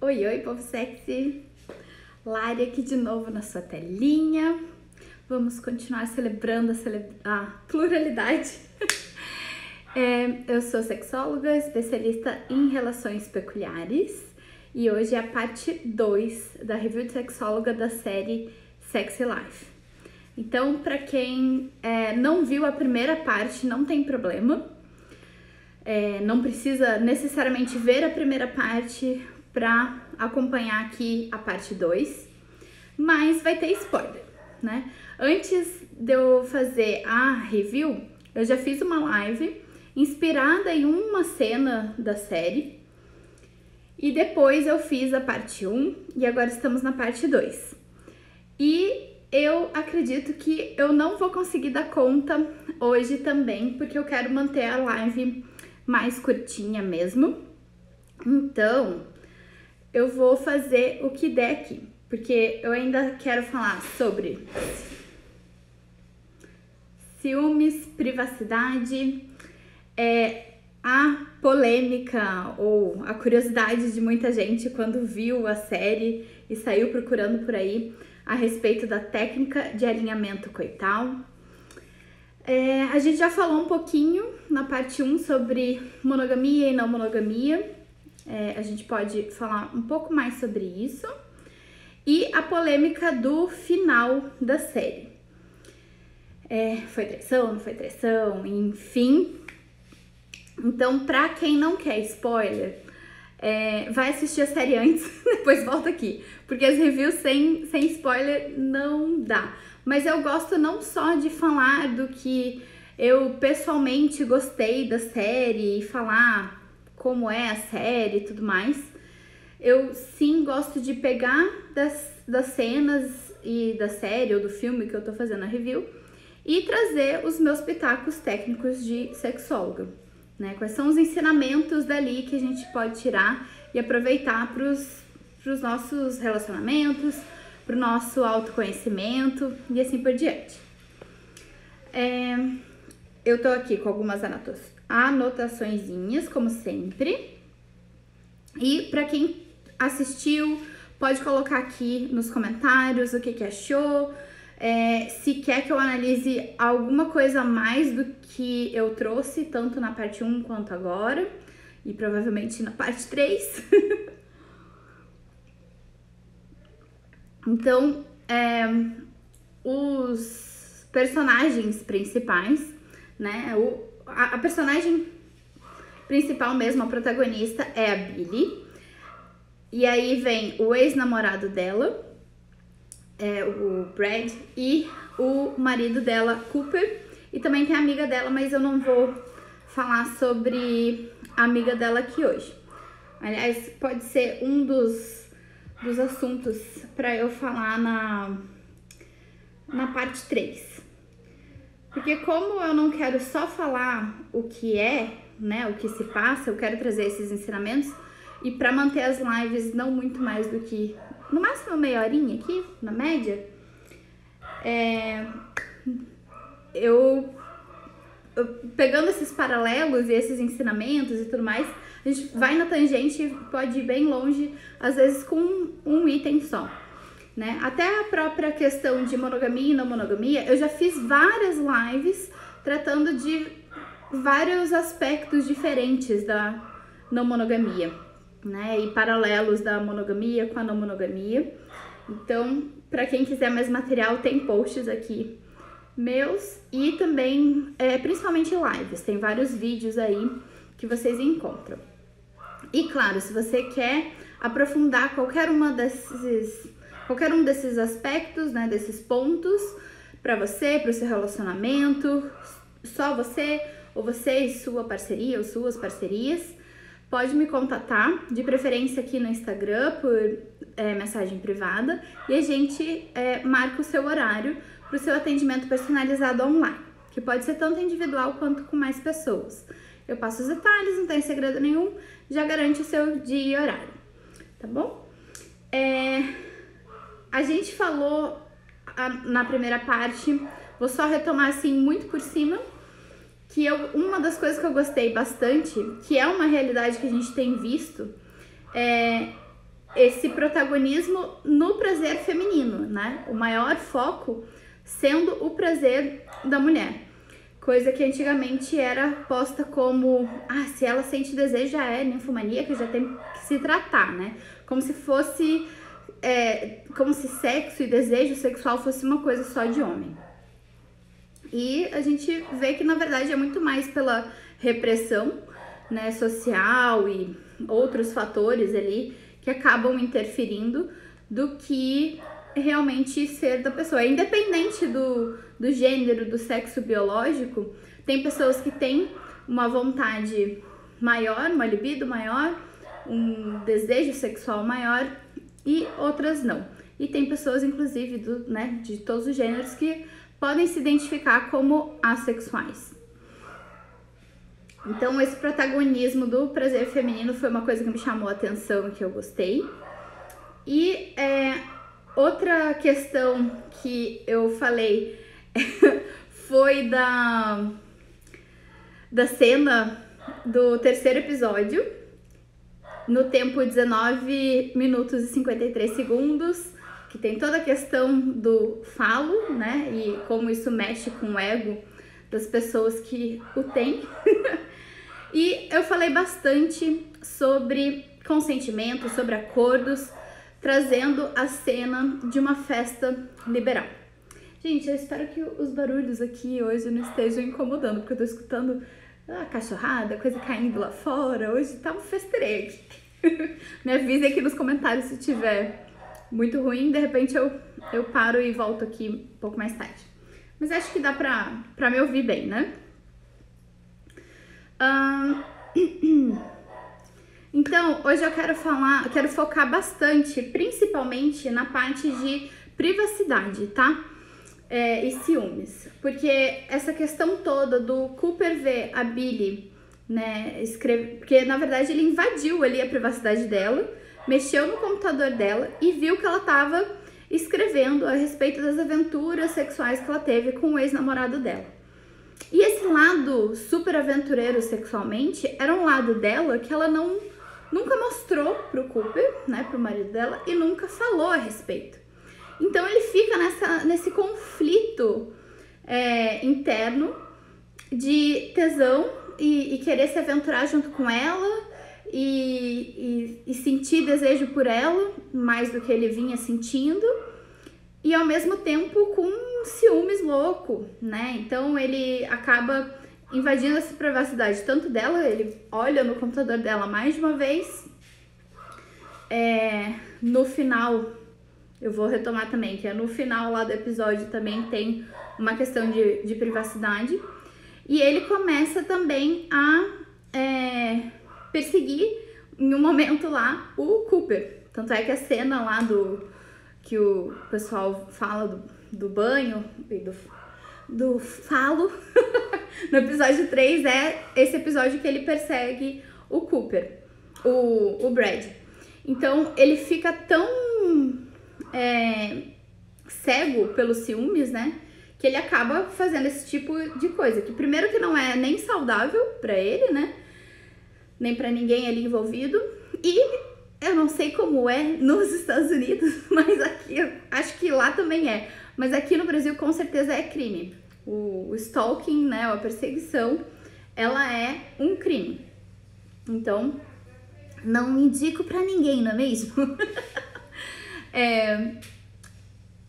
Oi, oi, povo sexy! Lari aqui de novo na sua telinha. Vamos continuar celebrando a pluralidade. Eu sou sexóloga, especialista em relações peculiares. E hoje é a parte 2 da review de sexóloga da série Sexy Life. Então, para quem não viu a primeira parte, não tem problema. Não precisa necessariamente ver a primeira parte para acompanhar aqui a parte 2, mas vai ter spoiler, né? Antes de eu fazer a review, eu já fiz uma live inspirada em uma cena da série e depois eu fiz a parte 1 e agora estamos na parte 2. E eu acredito que eu não vou conseguir dar conta hoje também, porque eu quero manter a live mais curtinha mesmo. Então, eu vou fazer o que der aqui, porque eu ainda quero falar sobre ciúmes, privacidade, a polêmica ou a curiosidade de muita gente quando viu a série e saiu procurando por aí a respeito da técnica de alinhamento coital. A gente já falou um pouquinho na parte 1 sobre monogamia e não monogamia. A gente pode falar um pouco mais sobre isso. E a polêmica do final da série. Foi traição, não foi traição, enfim. Então, pra quem não quer spoiler, vai assistir a série antes, depois volta aqui. Porque as reviews sem spoiler não dá. Mas eu gosto não só de falar do que eu pessoalmente gostei da série e falar como é a série e tudo mais. Eu sim gosto de pegar das cenas e da série ou do filme que eu tô fazendo a review e trazer os meus pitacos técnicos de sexóloga, né? Quais são os ensinamentos dali que a gente pode tirar e aproveitar pros nossos relacionamentos, pro nosso autoconhecimento e assim por diante. Eu tô aqui com algumas anotaçõezinhas, como sempre. E para quem assistiu, pode colocar aqui nos comentários o que achou. Se quer que eu analise alguma coisa a mais do que eu trouxe, tanto na parte 1 quanto agora. E provavelmente na parte 3. Então, os personagens principais, né? A personagem principal mesmo, a protagonista, é a Billy. E aí vem o ex-namorado dela, o Brad, e o marido dela, Cooper. E também tem a amiga dela, mas eu não vou falar sobre a amiga dela aqui hoje. Aliás, pode ser um dos assuntos para eu falar na parte 3. Porque como eu não quero só falar o que né, o que se passa, eu quero trazer esses ensinamentos e para manter as lives não muito mais do que, no máximo meia horinha aqui, na média, eu pegando esses paralelos e esses ensinamentos e tudo mais, a gente vai na tangente e pode ir bem longe, às vezes com um item só, né? Até a própria questão de monogamia e não monogamia, eu já fiz várias lives tratando de vários aspectos diferentes da não monogamia, né? E paralelos da monogamia com a não monogamia. Então, para quem quiser mais material, tem posts aqui meus e também, principalmente lives, tem vários vídeos aí que vocês encontram. E claro, se você quer aprofundar qualquer um desses aspectos, né, desses pontos, para você, para o seu relacionamento, só você ou você e sua parceria ou suas parcerias, pode me contatar, de preferência aqui no Instagram por mensagem privada, e a gente marca o seu horário para o seu atendimento personalizado online, que pode ser tanto individual quanto com mais pessoas. Eu passo os detalhes, não tem segredo nenhum, já garante o seu dia e horário, tá bom? A gente falou na primeira parte, vou só retomar assim muito por cima, que uma das coisas que eu gostei bastante, que é uma realidade que a gente tem visto, esse protagonismo no prazer feminino, né? O maior foco sendo o prazer da mulher. Coisa que antigamente era posta como, se ela sente desejo já é ninfomaníaca, já tem que se tratar, né? Como se fosse, como se sexo e desejo sexual fosse uma coisa só de homem. E a gente vê que na verdade é muito mais pela repressão, né, social e outros fatores ali que acabam interferindo do que realmente ser da pessoa. Independente do gênero, do sexo biológico, tem pessoas que têm uma vontade maior, uma libido maior, um desejo sexual maior e outras não. E tem pessoas, inclusive, de todos os gêneros que podem se identificar como assexuais. Então, esse protagonismo do prazer feminino foi uma coisa que me chamou a atenção e que eu gostei. E outra questão que eu falei foi da cena do terceiro episódio, no tempo 19 minutos e 53 segundos, que tem toda a questão do falo, né, e como isso mexe com o ego das pessoas que o têm. E eu falei bastante sobre consentimento, sobre acordos, trazendo a cena de uma festa liberal. Gente, eu espero que os barulhos aqui hoje não estejam incomodando, porque eu tô escutando a cachorrada, coisa caindo lá fora. Hoje tá um festeirê aqui. Me avise aqui nos comentários se tiver muito ruim, de repente eu paro e volto aqui um pouco mais tarde. Mas acho que dá pra me ouvir bem, né? Então, hoje eu quero focar bastante, principalmente na parte de privacidade, tá? E ciúmes. Porque essa questão toda do Cooper ver a Billie, né, porque na verdade ele invadiu ali a privacidade dela, mexeu no computador dela e viu que ela tava escrevendo a respeito das aventuras sexuais que ela teve com o ex-namorado dela. E esse lado super aventureiro sexualmente era um lado dela que ela nunca mostrou pro Cooper, né, pro marido dela, e nunca falou a respeito. Então ele fica nesse conflito interno de tesão e querer se aventurar junto com ela e sentir desejo por ela, mais do que ele vinha sentindo, e ao mesmo tempo com ciúmes louco, né? Então ele acaba invadindo essa privacidade tanto dela, ele olha no computador dela mais de uma vez. No final, eu vou retomar também, que no final lá do episódio também tem uma questão de privacidade. E ele começa também a perseguir, em um momento lá, o Cooper. Tanto é que a cena lá que o pessoal fala do banho e do falo, no episódio 3 é esse episódio que ele persegue o Cooper, o Brad. Então ele fica tão cego pelos ciúmes, né, que ele acaba fazendo esse tipo de coisa, que primeiro que não é nem saudável pra ele, né, nem pra ninguém ali envolvido, e eu não sei como é nos Estados Unidos, mas aqui, acho que lá também é, mas aqui no Brasil com certeza é crime. O stalking, né, a perseguição, ela é um crime. Então, não indico pra ninguém, não é mesmo?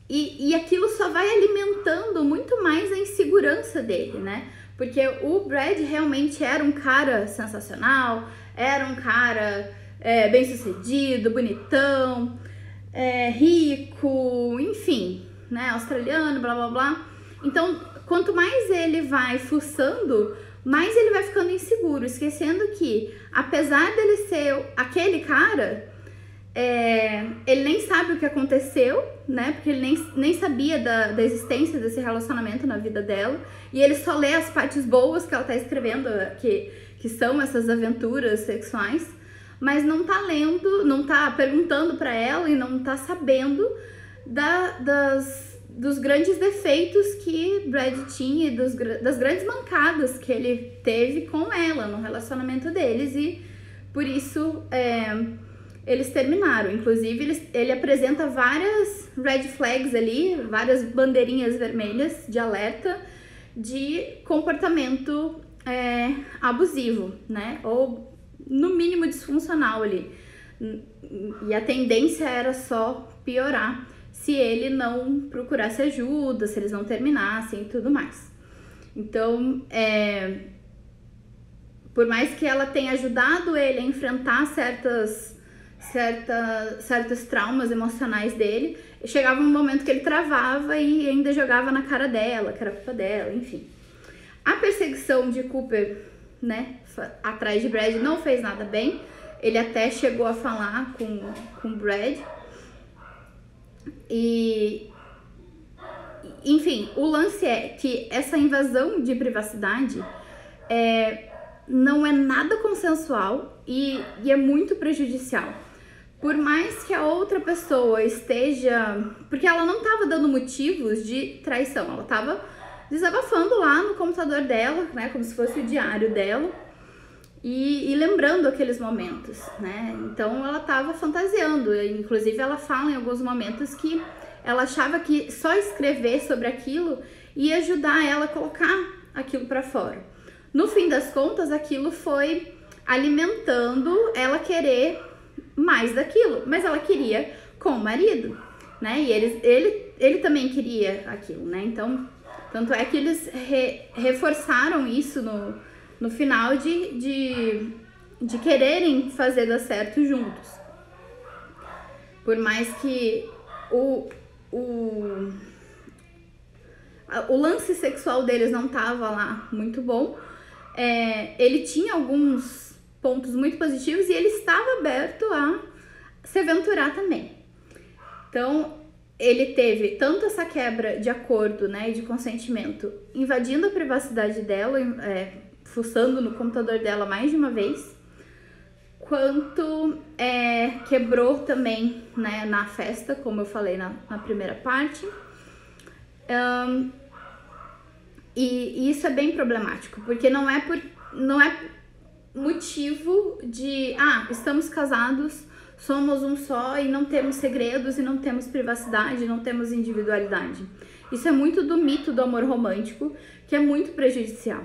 E aquilo só vai alimentando muito mais a insegurança dele, né? Porque o Brad realmente era um cara sensacional, era um cara bem sucedido, bonitão, rico, enfim, né? Australiano, blá blá blá. Então, quanto mais ele vai fuçando, mais ele vai ficando inseguro, esquecendo que, apesar dele ser aquele cara, ele nem sabe o que aconteceu, né? Porque ele nem sabia da existência desse relacionamento na vida dela. E ele só lê as partes boas que ela tá escrevendo, que são essas aventuras sexuais, mas não tá lendo, não tá perguntando pra ela e não tá sabendo dos grandes defeitos que Brad tinha e das grandes mancadas que ele teve com ela no relacionamento deles. E por isso eles terminaram. Inclusive, ele apresenta várias red flags ali, várias bandeirinhas vermelhas de alerta de comportamento abusivo, né? Ou no mínimo disfuncional ali. E a tendência era só piorar se ele não procurasse ajuda, se eles não terminassem e tudo mais. Então, por mais que ela tenha ajudado ele a enfrentar certos traumas emocionais dele, chegava um momento que ele travava e ainda jogava na cara dela, que era culpa dela, enfim. A perseguição de Cooper, né, atrás de Brad não fez nada bem. Ele até chegou a falar com Brad. E, enfim, o lance é que essa invasão de privacidade não é nada consensual e é muito prejudicial. Por mais que a outra pessoa esteja... Porque ela não estava dando motivos de traição, ela estava desabafando lá no computador dela, né, como se fosse o diário dela, e lembrando aqueles momentos, né? Então ela estava fantasiando, inclusive ela fala em alguns momentos que ela achava que só escrever sobre aquilo ia ajudar ela a colocar aquilo para fora. No fim das contas, aquilo foi alimentando ela querer mais daquilo, mas ela queria com o marido, né? E ele também queria aquilo, né? Então, tanto é que eles reforçaram isso no final de quererem fazer dar certo juntos. Por mais que o lance sexual deles não tava lá muito bom, ele tinha alguns pontos muito positivos e ele estava aberto a se aventurar também. Então, ele teve tanto essa quebra de acordo, né, e de consentimento, invadindo a privacidade dela, fuçando no computador dela mais de uma vez, quanto quebrou também, né, na festa, como eu falei na primeira parte. E isso é bem problemático, porque não é motivo de estamos casados, somos um só e não temos segredos e não temos privacidade, não temos individualidade. Isso é muito do mito do amor romântico, que é muito prejudicial,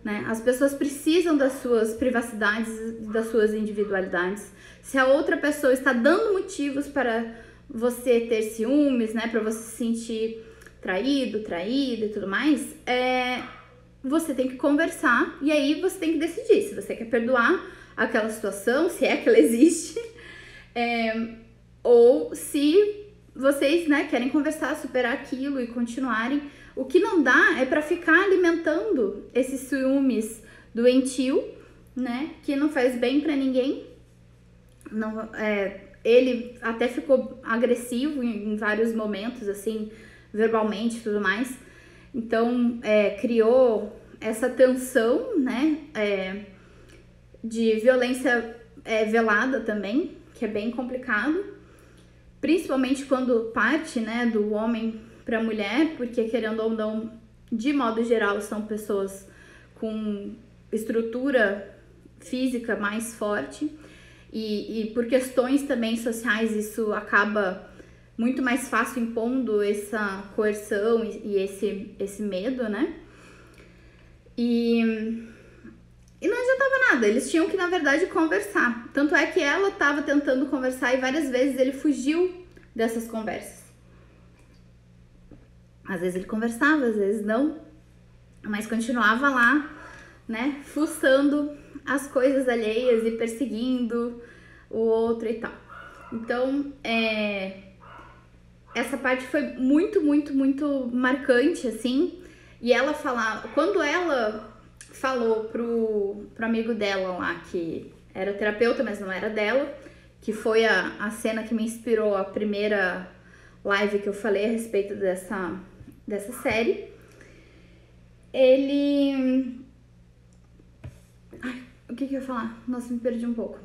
né? As pessoas precisam das suas privacidades, das suas individualidades. Se a outra pessoa está dando motivos para você ter ciúmes, né, para você se sentir traído, traída e tudo mais, você tem que conversar e aí você tem que decidir se você quer perdoar aquela situação, se é que ela existe, ou se vocês, né, querem conversar, superar aquilo e continuarem. O que não dá é para ficar alimentando esses ciúmes doentio, né, que não faz bem para ninguém. Não, ele até ficou agressivo em vários momentos, assim, verbalmente e tudo mais. Então, criou essa tensão, né, de violência velada também, que é bem complicado, principalmente quando parte, né, do homem para a mulher, porque querendo ou não, de modo geral, são pessoas com estrutura física mais forte e por questões também sociais isso acaba muito mais fácil impondo essa coerção e esse medo, né? E não adiantava nada, eles tinham que, na verdade, conversar. Tanto é que ela estava tentando conversar e várias vezes ele fugiu dessas conversas. Às vezes ele conversava, às vezes não, mas continuava lá, né, fuçando as coisas alheias e perseguindo o outro e tal. Então, essa parte foi muito, muito, muito marcante, assim. E ela falava, quando ela falou pro amigo dela lá, que era terapeuta, mas não era dela, que foi a cena que me inspirou a primeira live que eu falei a respeito dessa série, ele... Ai, o que eu ia falar? Nossa, me perdi um pouco.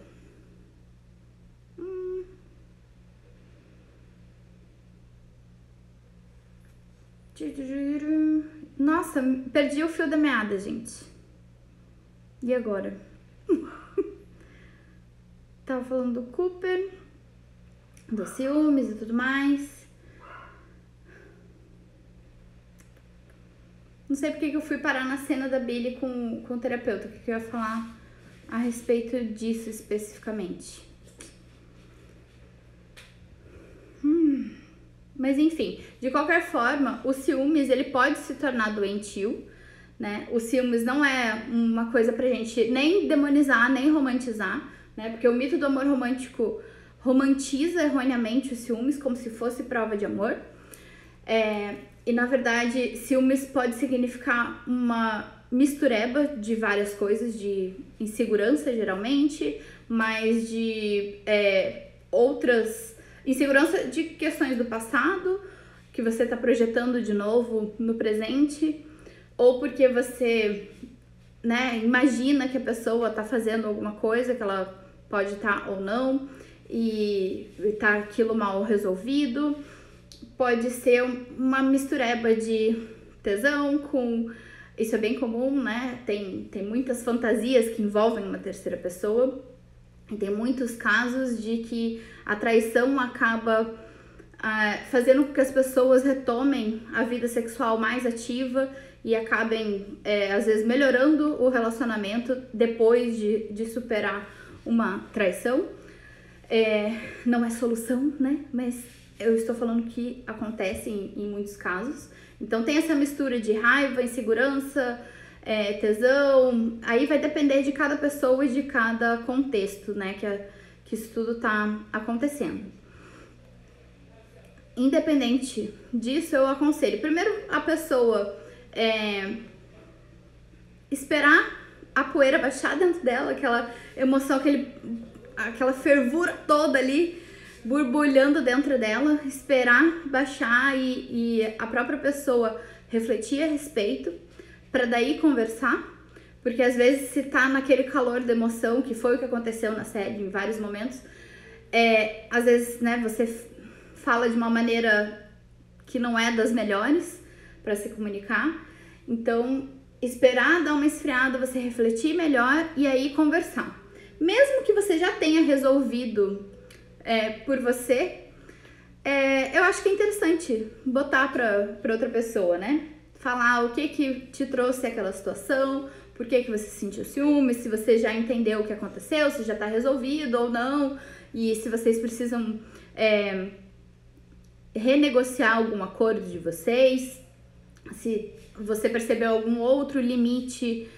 Nossa, perdi o fio da meada, gente. E agora? tava falando do Cooper, dos ciúmes e tudo mais. Não sei porque que eu fui parar na cena da Billy com o terapeuta, o que eu ia falar a respeito disso especificamente. Mas enfim, de qualquer forma, o ciúmes ele pode se tornar doentio, né? O ciúmes não é uma coisa pra gente nem demonizar, nem romantizar, né? Porque o mito do amor romântico romantiza erroneamente os ciúmes como se fosse prova de amor. E na verdade, ciúmes pode significar uma mistureba de várias coisas, de insegurança geralmente, mas de outras... Insegurança de questões do passado, que você está projetando de novo no presente, ou porque você, né, imagina que a pessoa está fazendo alguma coisa que ela pode estar ou não, e tá aquilo mal resolvido. Pode ser uma mistureba de tesão com... Isso é bem comum, né? Tem muitas fantasias que envolvem uma terceira pessoa. E tem muitos casos de que a traição acaba fazendo com que as pessoas retomem a vida sexual mais ativa e acabem, às vezes, melhorando o relacionamento depois de superar uma traição. Não é solução, né? Mas eu estou falando que acontece em muitos casos. Então tem essa mistura de raiva, insegurança, tesão. Aí vai depender de cada pessoa e de cada contexto, né, que isso tudo tá acontecendo. Independente disso, eu aconselho primeiro a pessoa esperar a poeira baixar dentro dela, aquela emoção, aquela fervura toda ali borbulhando dentro dela, esperar baixar e a própria pessoa refletir a respeito, para daí conversar, porque às vezes se tá naquele calor da emoção, que foi o que aconteceu na série em vários momentos, às vezes, né, você fala de uma maneira que não é das melhores para se comunicar, então esperar dar uma esfriada, você refletir melhor e aí conversar. Mesmo que você já tenha resolvido por você, eu acho que é interessante botar para outra pessoa, né? Falar o que te trouxe aquela situação, por que você sentiu ciúme, se você já entendeu o que aconteceu, se já tá resolvido ou não, e se vocês precisam renegociar algum acordo de vocês, se você percebeu algum outro limite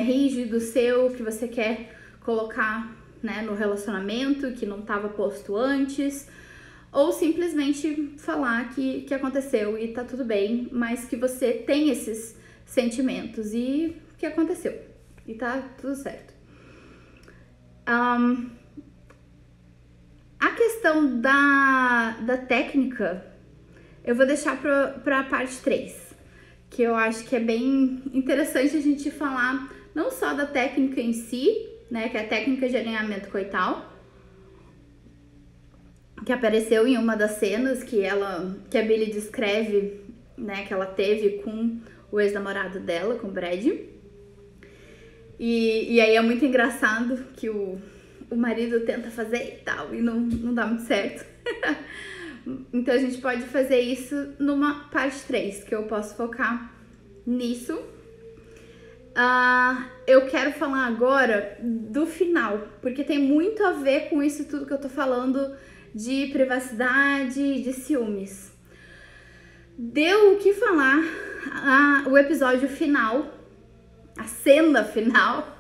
rígido seu que você quer colocar, né, no relacionamento que não estava posto antes, ou simplesmente falar que aconteceu e tá tudo bem, mas que você tem esses sentimentos e que aconteceu e tá tudo certo. A questão da técnica eu vou deixar para a parte 3, que eu acho que é bem interessante a gente falar não só da técnica em si, né, que é a técnica de alinhamento coital, que apareceu em uma das cenas que a Billy descreve, né, que ela teve com o ex-namorado dela, com o Brad. E aí é muito engraçado que o marido tenta fazer e tal, e não dá muito certo. Então a gente pode fazer isso numa parte 3, que eu posso focar nisso. Eu quero falar agora do final, porque tem muito a ver com isso tudo que eu tô falando de privacidade, de ciúmes. Deu o que falar o episódio final, a cena final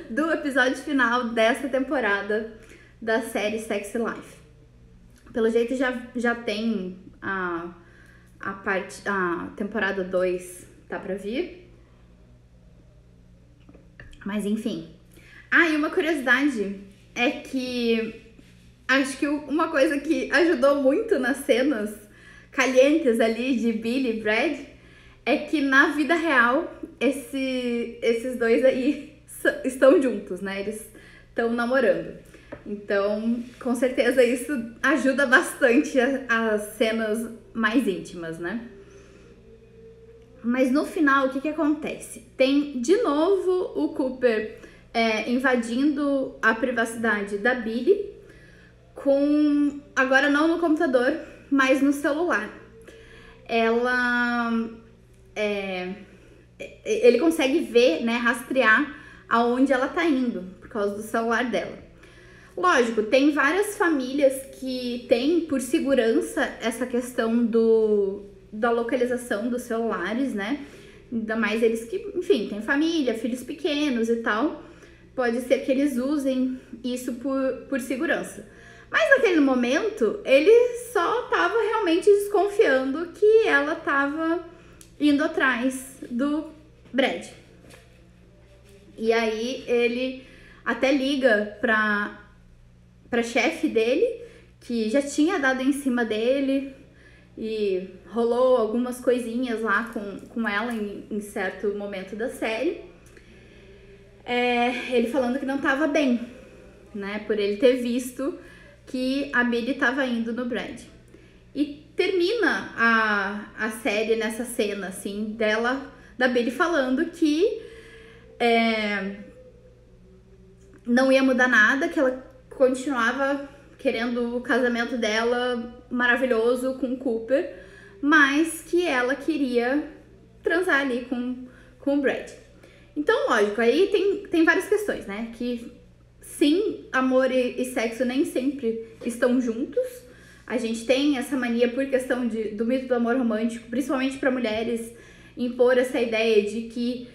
do episódio final dessa temporada da série Sex Life. Pelo jeito já tem a temporada 2 tá pra vir. Mas enfim. E uma curiosidade é que acho que uma coisa que ajudou muito nas cenas calientes ali de Billy e Brad é que na vida real esses dois aí estão juntos, né? Eles estão namorando. Então, com certeza isso ajuda bastante as cenas mais íntimas, né? Mas no final, o que acontece? Tem de novo o Cooper invadindo a privacidade da Billie, agora não no computador, mas no celular. Ele consegue ver, né, rastrear aonde ela tá indo, por causa do celular dela. Lógico, tem várias famílias que têm, por segurança, essa questão da localização dos celulares, né? Ainda mais eles que, enfim, têm família, filhos pequenos e tal. Pode ser que eles usem isso por segurança. Mas naquele momento, ele só tava realmente desconfiando que ela tava indo atrás do Brad. E aí ele até liga pra chefe dele, que já tinha dado em cima dele, e rolou algumas coisinhas lá com ela em certo momento da série. Ele falando que não tava bem, né, por ele ter visto que a Billie tava indo no Brad. E termina a série nessa cena, assim, da Billie falando que não ia mudar nada, que ela continuava querendo o casamento dela maravilhoso com o Cooper, mas que ela queria transar ali com o Brad. Então, lógico, aí tem várias questões, né? Que sim, amor e sexo nem sempre estão juntos. A gente tem essa mania por questão do mito do amor romântico, principalmente para mulheres, impor essa ideia de que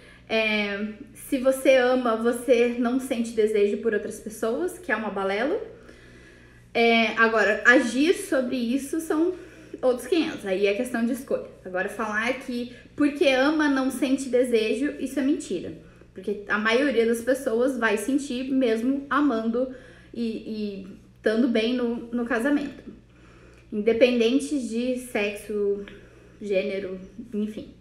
se você ama, você não sente desejo por outras pessoas, que é uma balela. Agora, agir sobre isso são outros 500, aí é questão de escolha. Agora, falar que porque ama não sente desejo, isso é mentira. Porque a maioria das pessoas vai sentir mesmo amando e estando bem no casamento. Independente de sexo, gênero, enfim.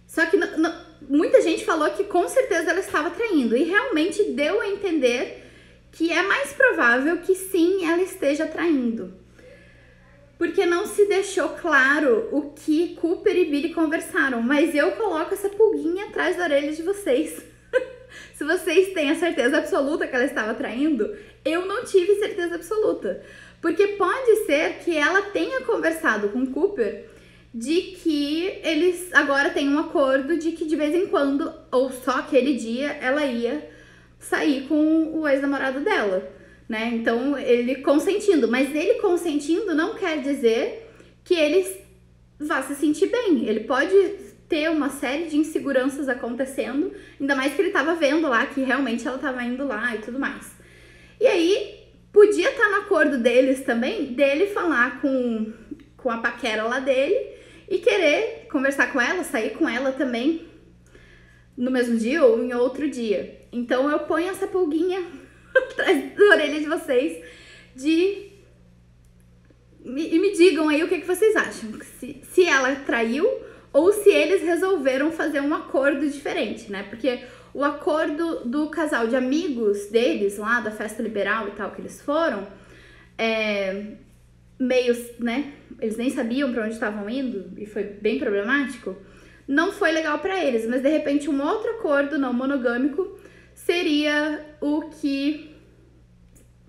Só que muita gente falou que com certeza ela estava traindo. E realmente deu a entender que é mais provável que sim, ela esteja traindo. Porque não se deixou claro o que Cooper e Billie conversaram. Mas eu coloco essa pulguinha atrás da orelha de vocês. Se vocês têm a certeza absoluta que ela estava traindo, eu não tive certeza absoluta. Porque pode ser que ela tenha conversado com Cooper de que eles agora têm um acordo de que de vez em quando, ou só aquele dia, ela ia sair com o ex-namorado dela, né? Então, ele consentindo. Mas ele consentindo não quer dizer que ele vá se sentir bem. Ele pode ter uma série de inseguranças acontecendo, ainda mais que ele tava vendo lá que realmente ela tava indo lá e tudo mais. E aí, podia estar no acordo deles também, dele falar com a paquera lá dele e querer conversar com ela, sair com ela também no mesmo dia ou em outro dia. Então eu ponho essa pulguinha atrás da orelha de vocês e me digam aí o que vocês acham. Se ela traiu ou se eles resolveram fazer um acordo diferente, né? Porque o acordo do casal de amigos deles lá, da festa liberal e tal, que eles foram, meio, né? Eles nem sabiam pra onde estavam indo e foi bem problemático. Não foi legal pra eles, mas de repente um outro acordo não monogâmico seria o que,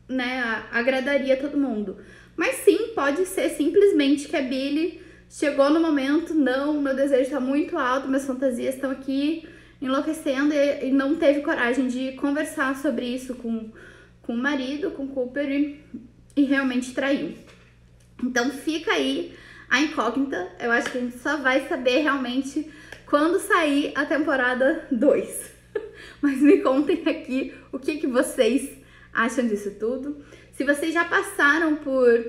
né, agradaria todo mundo. Mas sim, pode ser simplesmente que a Billie chegou no momento, não, meu desejo tá muito alto, minhas fantasias estão aqui enlouquecendo e não teve coragem de conversar sobre isso com o marido, com o Cooper e realmente traiu. Então fica aí a incógnita, eu acho que a gente só vai saber realmente quando sair a temporada 2. Mas me contem aqui o que vocês acham disso tudo. Se vocês já passaram por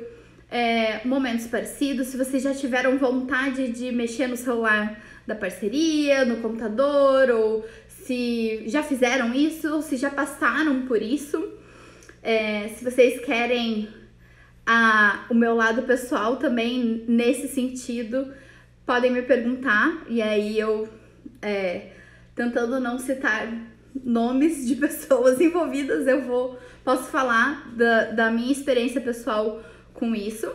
momentos parecidos, se vocês já tiveram vontade de mexer no celular da parceria, no computador, ou se já fizeram isso, ou se já passaram por isso. Se vocês querem o meu lado pessoal também nesse sentido, podem me perguntar, e aí eu, tentando não citar nomes de pessoas envolvidas, posso falar da minha experiência pessoal com isso.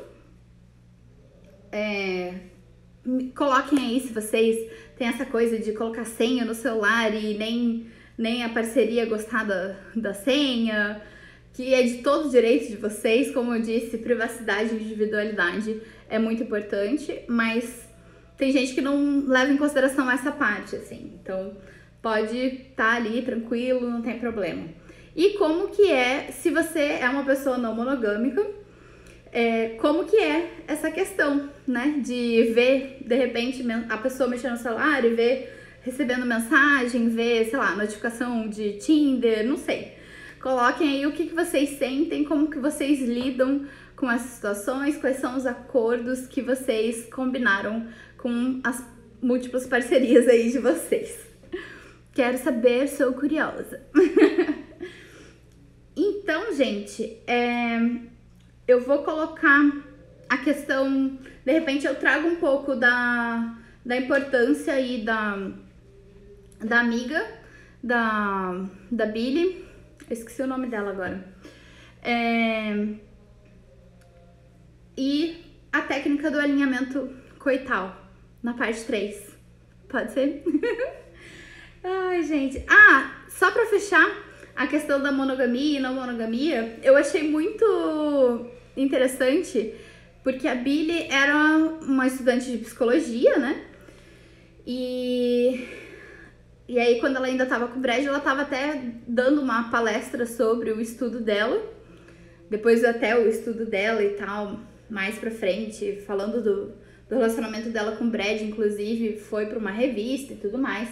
coloquem aí se vocês têm essa coisa de colocar senha no celular e nem a parceria gostar da senha, que é de todo direito de vocês. Como eu disse, privacidade e individualidade é muito importante, mas tem gente que não leva em consideração essa parte, assim. Então, pode estar ali tranquilo, não tem problema. E como que é, se você é uma pessoa não monogâmica, como que é essa questão, né? De ver, de repente, a pessoa mexendo no celular e ver, recebendo mensagem, ver, sei lá, notificação de Tinder, não sei. Coloquem aí o que vocês sentem, como que vocês lidam com essas situações, quais são os acordos que vocês combinaram com as múltiplas parcerias aí de vocês. Quero saber, sou curiosa. Então, gente, eu vou colocar a questão, de repente eu trago um pouco da importância aí da amiga, da Billy, eu esqueci o nome dela agora, e a técnica do alinhamento coital, na parte 3, pode ser? Ai, gente, só pra fechar, a questão da monogamia e não monogamia, eu achei muito interessante, porque a Billy era uma estudante de psicologia, né? E aí, quando ela ainda tava com o Brad, ela tava até dando uma palestra sobre o estudo dela, depois até o estudo dela e tal, mais pra frente, falando do relacionamento dela com o Brad, inclusive, foi pra uma revista e tudo mais.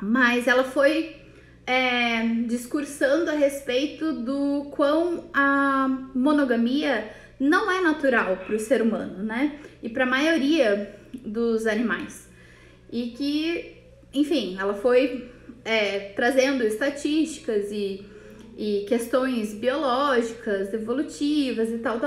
Mas ela foi discursando a respeito do quão a monogamia não é natural para o ser humano, né? E para a maioria dos animais. E que, enfim, ela foi trazendo estatísticas e questões biológicas, evolutivas e tal.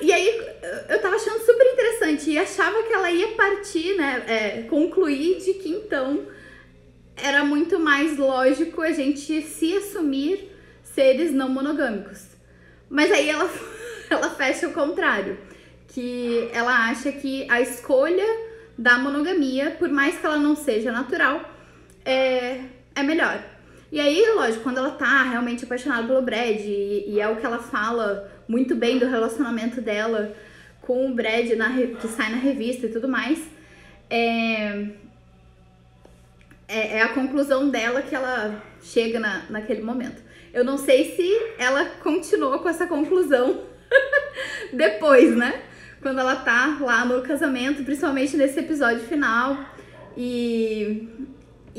E aí eu tava achando super interessante e achava que ela ia partir, né, concluir de que então era muito mais lógico a gente se assumir seres não monogâmicos. Mas aí ela fecha o contrário, que ela acha que a escolha da monogamia, por mais que ela não seja natural, é melhor. E aí, lógico, quando ela tá realmente apaixonada pelo Brad, e é o que ela fala muito bem do relacionamento dela com o Brad, que sai na revista e tudo mais, é a conclusão dela que ela chega naquele momento. Eu não sei se ela continuou com essa conclusão depois, né? Quando ela tá lá no casamento, principalmente nesse episódio final, e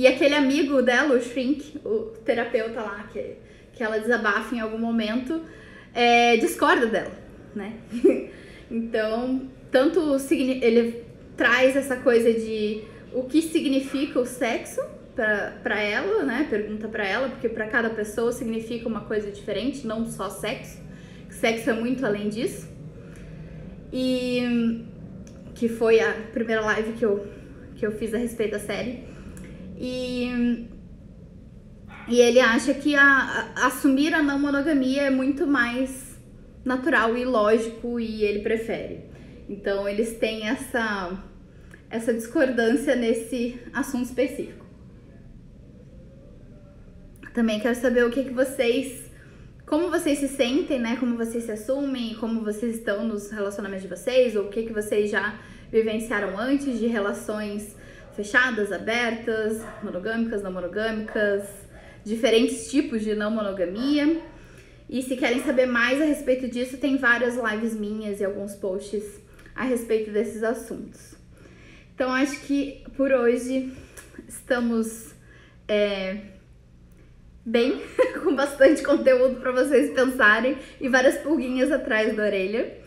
aquele amigo dela, o Shrink, o terapeuta lá, que ela desabafa em algum momento, discorda dela, né? Então, ele traz essa coisa de o que significa o sexo pra ela, né? Pergunta pra ela, porque pra cada pessoa significa uma coisa diferente, não só sexo. Sexo é muito além disso. E que foi a primeira live que eu fiz a respeito da série. E ele acha que assumir a não monogamia é muito mais natural e lógico, e ele prefere. Então eles têm essa discordância nesse assunto específico. Também quero saber o que vocês, como vocês se sentem, né? Como vocês se assumem, como vocês estão nos relacionamentos de vocês, ou o que vocês já vivenciaram antes de relações fechadas, abertas, monogâmicas, não monogâmicas, diferentes tipos de não monogamia. E se querem saber mais a respeito disso, tem várias lives minhas e alguns posts a respeito desses assuntos. Então, acho que por hoje estamos bem, com bastante conteúdo para vocês pensarem e várias pulguinhas atrás da orelha.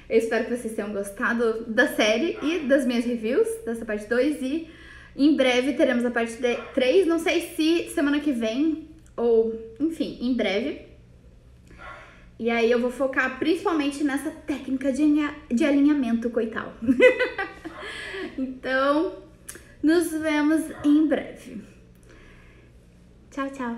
Eu espero que vocês tenham gostado da série e das minhas reviews, dessa parte 2, e em breve teremos a parte 3, não sei se semana que vem ou, enfim, em breve. E aí eu vou focar principalmente nessa técnica de alinhamento coital. Então, nos vemos em breve. Tchau, tchau.